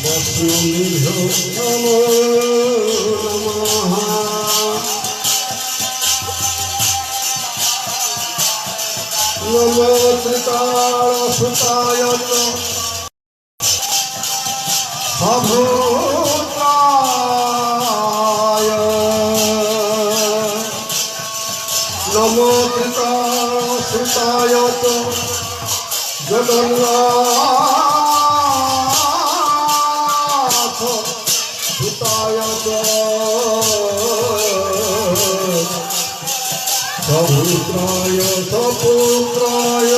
वसुनिधो नमो नमः नमो त्रिकालसुताय च सभूताय नमो त्रिकालसुताय च जगन्नाथ सुताय च सपुत्राय सपुत्राय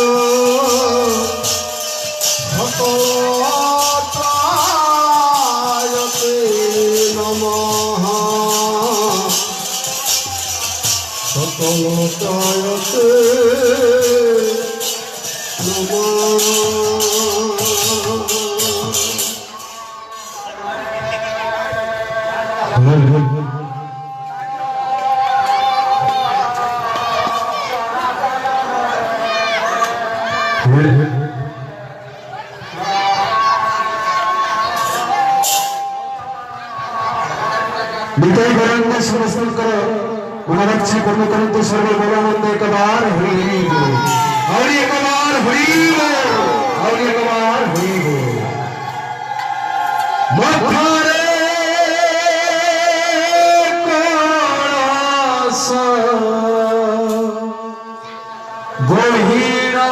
सकलाय ते नमः सकलाय ते नमः निताई गौरांग समस्तन करो उन्नति कर्म करते सर्व गौरानंद एक बार हरि बोल और एक बार हरि बोल और एक बार हरि बोल मथारे कोणासा गोहीरा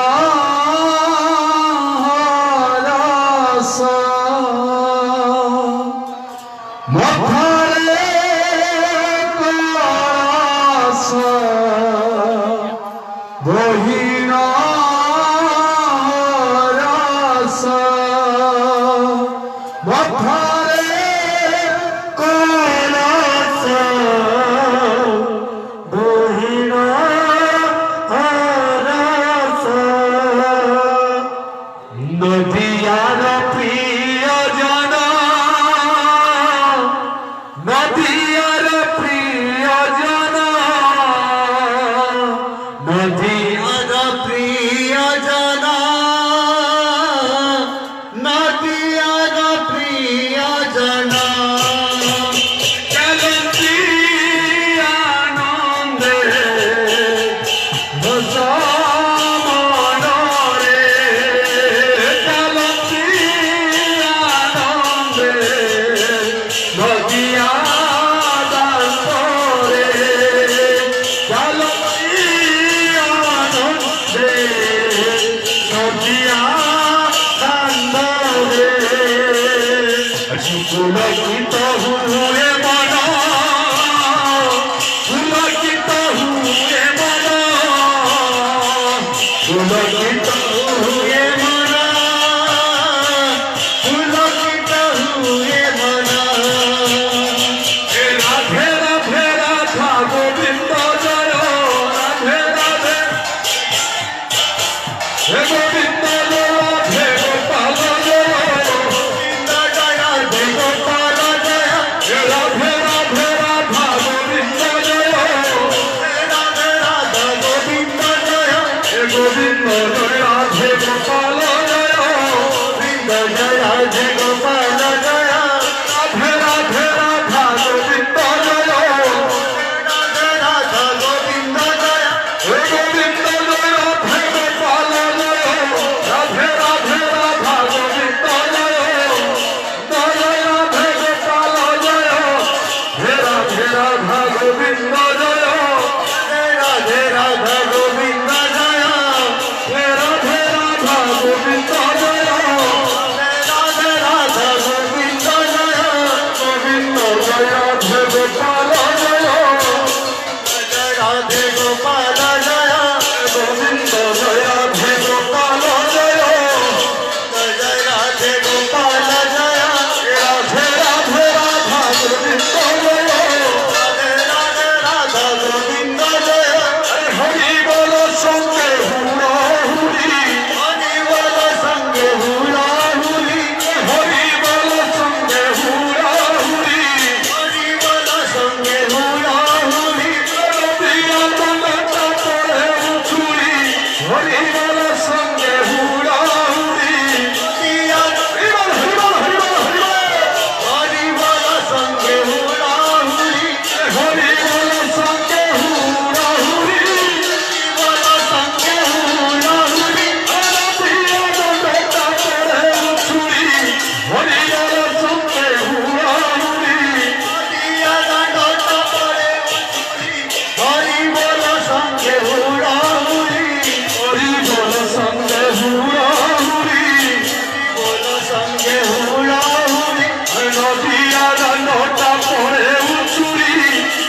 সঙ্গে হুড়াহুড়ি নদিয়া নটা পরে উচুরি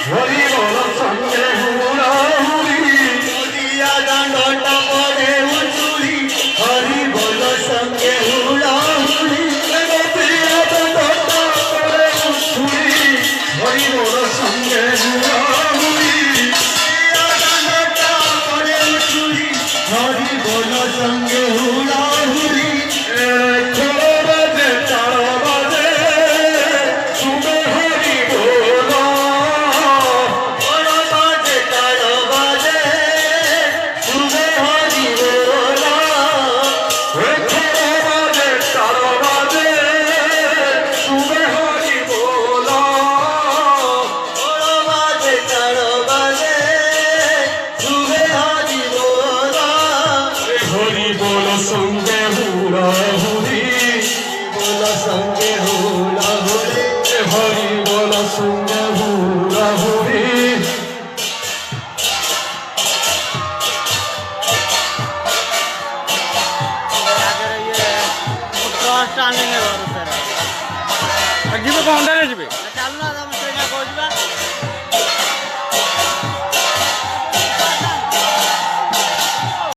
হরি বল সঙ্গে হুড়াহুড়ি নদিয়া ডান্ডটা পরে উচুরি হরি বল সঙ্গে হুড়াহুড়ি নদিয়া নটা পরে উচুরি হরি বল সঙ্গে হুড়াহুড়ি ডান্ডটা পরে উচুরি হরি বল সঙ্গে হুড়াহুড়ি খোলো বাজে তারা বাজে শুনে হরি বল বড় বাজে তার বাজে শুভে হরি বলা খোলো বাজে তারা বাজে শুনে হরি বল বড় বাজে তার বাজে শুভে হরি বলা হরি বল সঙ্গে হুড়াহুড়ি বল সঙ্গে হুড়াহুড়ি হরি বল সঙ্গে হুড়াহুড়ি स्टैंडिंग है और सर अजीब काउंटर है जी